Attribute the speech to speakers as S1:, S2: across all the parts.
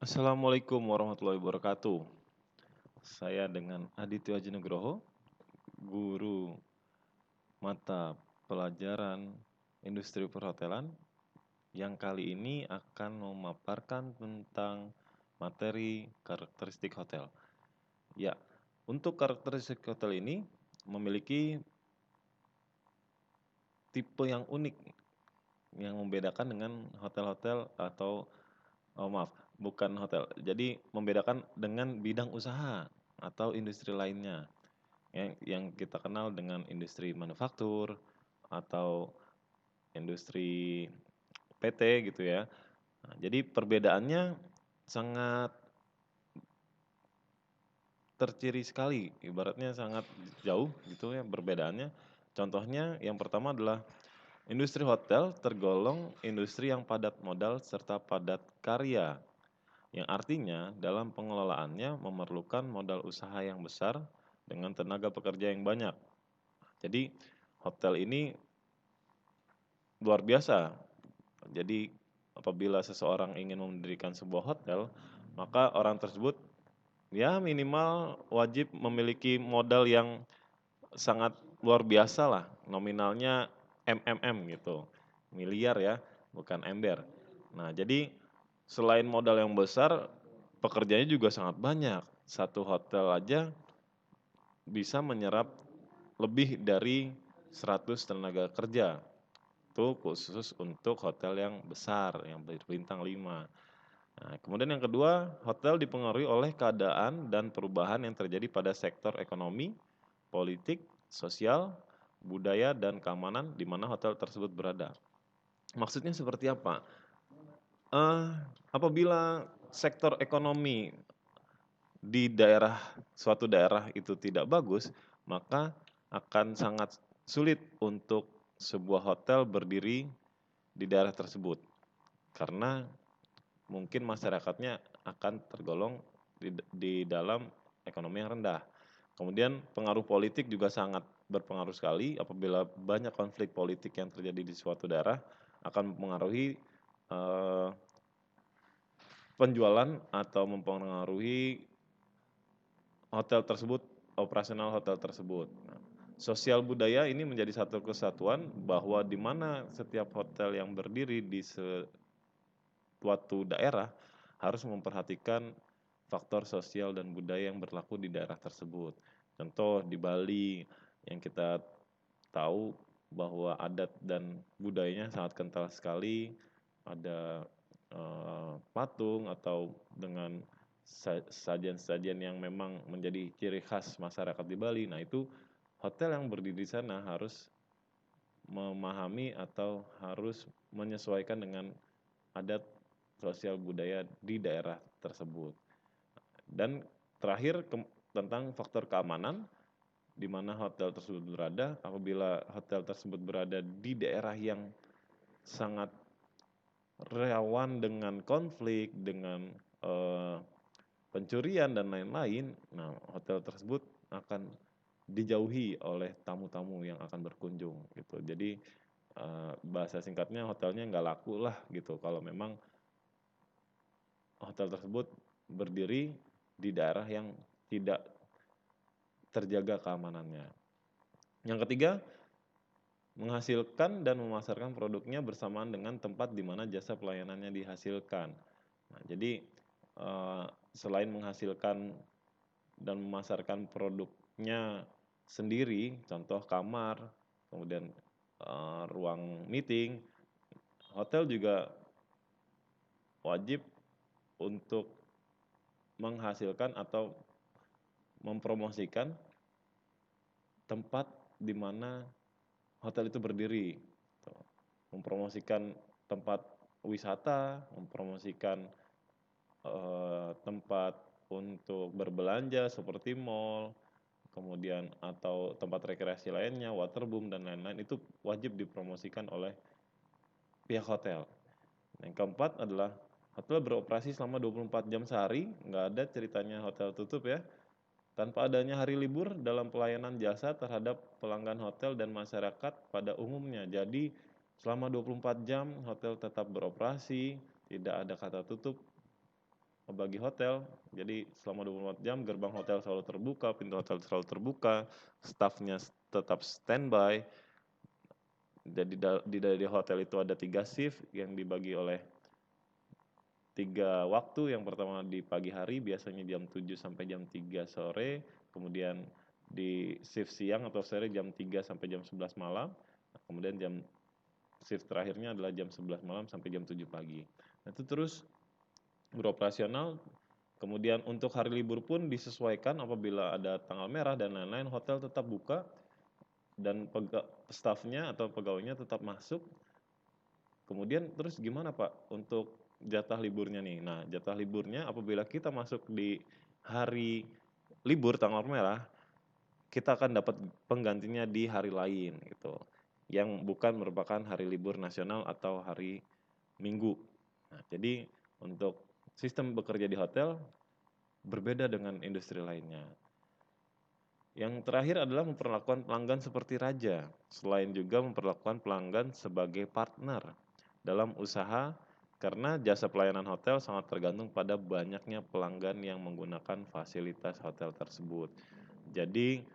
S1: Assalamualaikum warahmatullahi wabarakatuh. Saya dengan Aditya Aji Nugroho, guru mata pelajaran industri perhotelan yang kali ini akan memaparkan tentang materi karakteristik hotel. Ya, untuk karakteristik hotel ini memiliki tipe yang unik yang membedakan dengan hotel-hotel atau maaf, bukan hotel. Jadi membedakan dengan bidang usaha atau industri lainnya. Yang kita kenal dengan industri manufaktur atau industri PT gitu ya. Nah, jadi perbedaannya sangat terciri sekali, ibaratnya sangat jauh gitu ya perbedaannya. Contohnya yang pertama adalah industri hotel tergolong industri yang padat modal serta padat karya, yang artinya dalam pengelolaannya memerlukan modal usaha yang besar dengan tenaga pekerja yang banyak. Jadi hotel ini luar biasa. Jadi apabila seseorang ingin mendirikan sebuah hotel, maka orang tersebut ya minimal wajib memiliki modal yang sangat luar biasa lah, nominalnya MMM gitu, miliar ya, bukan ember. Nah jadi selain modal yang besar, pekerjaannya juga sangat banyak. Satu hotel aja bisa menyerap lebih dari 100 tenaga kerja. Itu khusus untuk hotel yang besar, yang berbintang 5. Nah, kemudian yang kedua, hotel dipengaruhi oleh keadaan dan perubahan yang terjadi pada sektor ekonomi, politik, sosial, budaya, dan keamanan di mana hotel tersebut berada. Maksudnya seperti apa? Eh, Apabila sektor ekonomi di suatu daerah itu tidak bagus, maka akan sangat sulit untuk sebuah hotel berdiri di daerah tersebut. Karena mungkin masyarakatnya akan tergolong di dalam ekonomi yang rendah. Kemudian pengaruh politik juga sangat berpengaruh sekali apabila banyak konflik politik yang terjadi di suatu daerah akan mempengaruhi eh, penjualan atau mempengaruhi hotel tersebut, operasional hotel tersebut. Nah, sosial budaya ini menjadi satu kesatuan bahwa di mana setiap hotel yang berdiri di suatu daerah harus memperhatikan faktor sosial dan budaya yang berlaku di daerah tersebut. Contoh di Bali yang kita tahu bahwa adat dan budayanya sangat kental sekali, ada patung atau dengan sajian-sajian yang memang menjadi ciri khas masyarakat di Bali. Nah, itu hotel yang berdiri di sana harus memahami atau harus menyesuaikan dengan adat sosial budaya di daerah tersebut. Dan terakhir tentang faktor keamanan di mana hotel tersebut berada. Apabila hotel tersebut berada di daerah yang sangat rawan dengan konflik, dengan eh, pencurian dan lain-lain, nah hotel tersebut akan dijauhi oleh tamu-tamu yang akan berkunjung gitu. Jadi bahasa singkatnya hotelnya nggak laku lah gitu kalau memang hotel tersebut berdiri di daerah yang tidak terjaga keamanannya. Yang ketiga, menghasilkan dan memasarkan produknya bersamaan dengan tempat di mana jasa pelayanannya dihasilkan. Nah, jadi selain menghasilkan dan memasarkan produknya sendiri, contoh kamar, kemudian ruang meeting, hotel juga wajib untuk menghasilkan atau mempromosikan tempat di mana hotel itu berdiri. Mempromosikan tempat wisata, mempromosikan tempat untuk berbelanja seperti mall, kemudian atau tempat rekreasi lainnya, waterboom dan lain-lain itu wajib dipromosikan oleh pihak hotel. Yang keempat adalah hotel beroperasi selama 24 jam sehari, nggak ada ceritanya hotel tutup ya. Tanpa adanya hari libur dalam pelayanan jasa terhadap pelanggan hotel dan masyarakat pada umumnya. Jadi selama 24 jam hotel tetap beroperasi, tidak ada kata tutup bagi hotel. Jadi selama 24 jam gerbang hotel selalu terbuka, pintu hotel selalu terbuka, stafnya tetap standby. Jadi di hotel itu ada 3 shift yang dibagi oleh 3 waktu. Yang pertama di pagi hari biasanya jam 7 sampai jam 3 sore, kemudian di shift siang atau sore jam 3 sampai jam 11 malam, kemudian shift terakhirnya adalah jam 11 malam sampai jam 7 pagi. Nah, itu terus beroperasional. Kemudian untuk hari libur pun disesuaikan, apabila ada tanggal merah dan lain-lain, hotel tetap buka dan stafnya atau pegawainya tetap masuk. Kemudian terus gimana Pak untuk jatah liburnya nih? Nah, jatah liburnya apabila kita masuk di hari libur tanggal merah, kita akan dapat penggantinya di hari lain gitu, yang bukan merupakan hari libur nasional atau hari Minggu. Nah, jadi untuk sistem bekerja di hotel berbeda dengan industri lainnya. Yang terakhir adalah memperlakukan pelanggan seperti raja, selain juga memperlakukan pelanggan sebagai partner dalam usaha, karena jasa pelayanan hotel sangat tergantung pada banyaknya pelanggan yang menggunakan fasilitas hotel tersebut. Jadi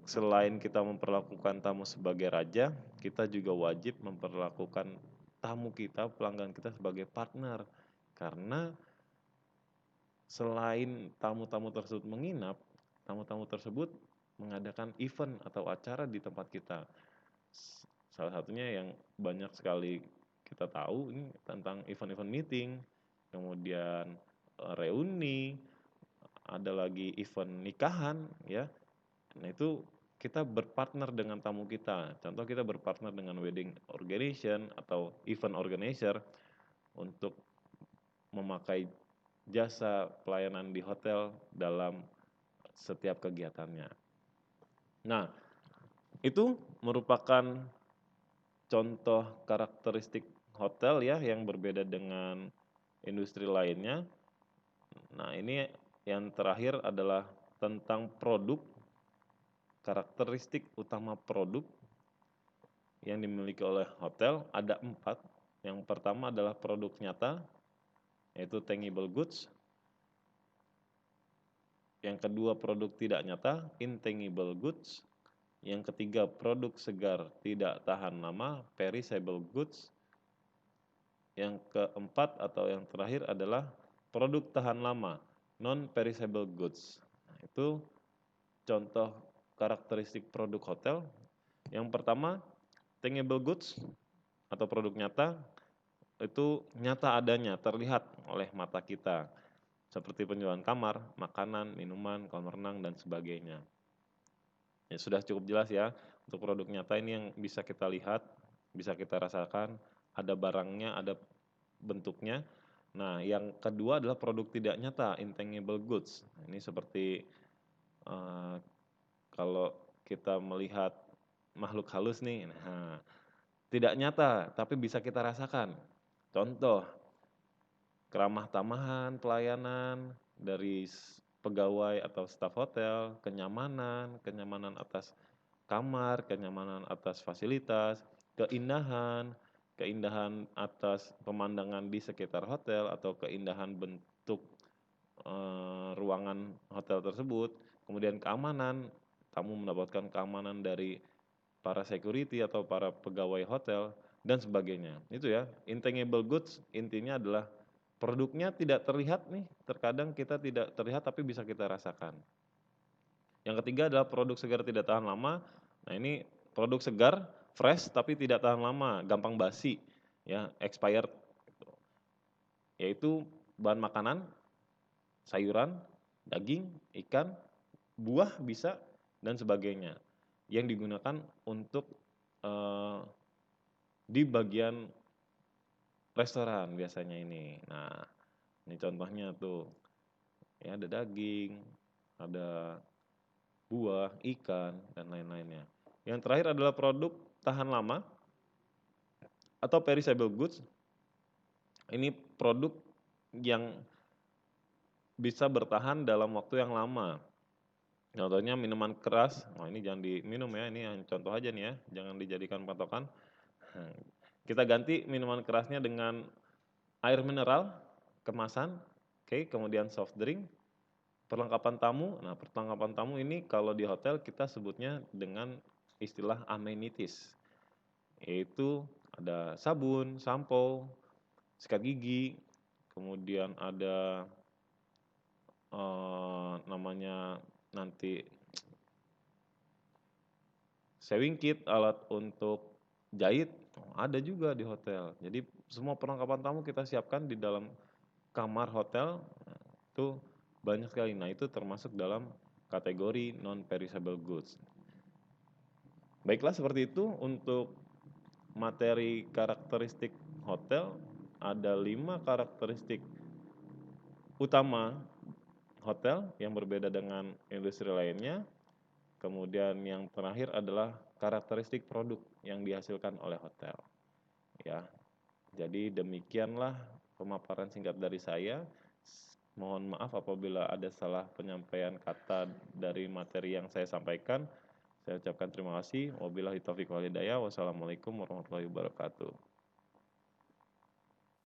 S1: selain kita memperlakukan tamu sebagai raja, kita juga wajib memperlakukan tamu kita, pelanggan kita sebagai partner. Karena selain tamu-tamu tersebut menginap, tamu-tamu tersebut mengadakan event atau acara di tempat kita. Salah satunya yang banyak sekali kita tahu ini tentang event-event meeting, kemudian reuni, ada lagi event nikahan ya. Nah, itu kita berpartner dengan tamu kita. Contoh kita berpartner dengan wedding organization atau event organizer untuk memakai jasa pelayanan di hotel dalam setiap kegiatannya. Nah, itu merupakan contoh karakteristik hotel ya yang berbeda dengan industri lainnya. Nah, ini yang terakhir adalah tentang produk, karakteristik utama produk yang dimiliki oleh hotel ada 4. Yang pertama adalah produk nyata, yaitu tangible goods. Yang kedua produk tidak nyata, intangible goods. Yang ketiga produk segar tidak tahan lama, perishable goods. Yang keempat atau yang terakhir adalah produk tahan lama, non-perishable goods. Nah, itu contoh karakteristik produk hotel. Yang pertama, tangible goods atau produk nyata, itu nyata adanya, terlihat oleh mata kita. Seperti penjualan kamar, makanan, minuman, kolam renang, dan sebagainya. Ya, sudah cukup jelas ya, untuk produk nyata ini yang bisa kita lihat, bisa kita rasakan, ada barangnya, ada bentuknya. Nah, yang kedua adalah produk tidak nyata, intangible goods. Ini seperti kalau kita melihat makhluk halus nih, nah, tidak nyata, tapi bisa kita rasakan. Contoh, keramah tamahan pelayanan dari pegawai atau staf hotel, kenyamanan atas kamar, kenyamanan atas fasilitas, keindahan atas pemandangan di sekitar hotel atau keindahan bentuk ruangan hotel tersebut, kemudian keamanan, tamu mendapatkan keamanan dari para security atau para pegawai hotel dan sebagainya. Itu ya, intangible goods intinya adalah produknya tidak terlihat nih, terkadang kita tidak terlihat tapi bisa kita rasakan. Yang ketiga adalah produk segar tidak tahan lama. Nah, ini produk segar, fresh tapi tidak tahan lama, gampang basi, ya, expired. Yaitu bahan makanan, sayuran, daging, ikan, buah bisa dan sebagainya yang digunakan untuk di bagian restoran biasanya ini. Nah, ini contohnya tuh. Ya, ada daging, ada buah, ikan, dan lain-lainnya. Yang terakhir adalah produk tahan lama atau perishable goods. Ini produk yang bisa bertahan dalam waktu yang lama. Contohnya minuman keras, nah ini jangan diminum ya, ini yang contoh aja nih ya, jangan dijadikan patokan. Kita ganti minuman kerasnya dengan air mineral kemasan Oke, kemudian soft drink, perlengkapan tamu. Nah, perlengkapan tamu ini kalau di hotel kita sebutnya dengan istilah amenities, yaitu ada sabun, sampo, sikat gigi, kemudian ada, namanya nanti sewing kit, alat untuk jahit, ada juga di hotel. Jadi semua perlengkapan tamu kita siapkan di dalam kamar hotel, itu banyak sekali. Nah, itu termasuk dalam kategori non perishable goods. Baiklah, seperti itu untuk materi karakteristik hotel. Ada 5 karakteristik utama hotel yang berbeda dengan industri lainnya. Kemudian yang terakhir adalah karakteristik produk yang dihasilkan oleh hotel. Ya, jadi demikianlah pemaparan singkat dari saya. Mohon maaf apabila ada salah penyampaian kata dari materi yang saya sampaikan. Saya ucapkan terima kasih. Wabillahi taufiq wal hidayah. Wassalamualaikum warahmatullahi wabarakatuh.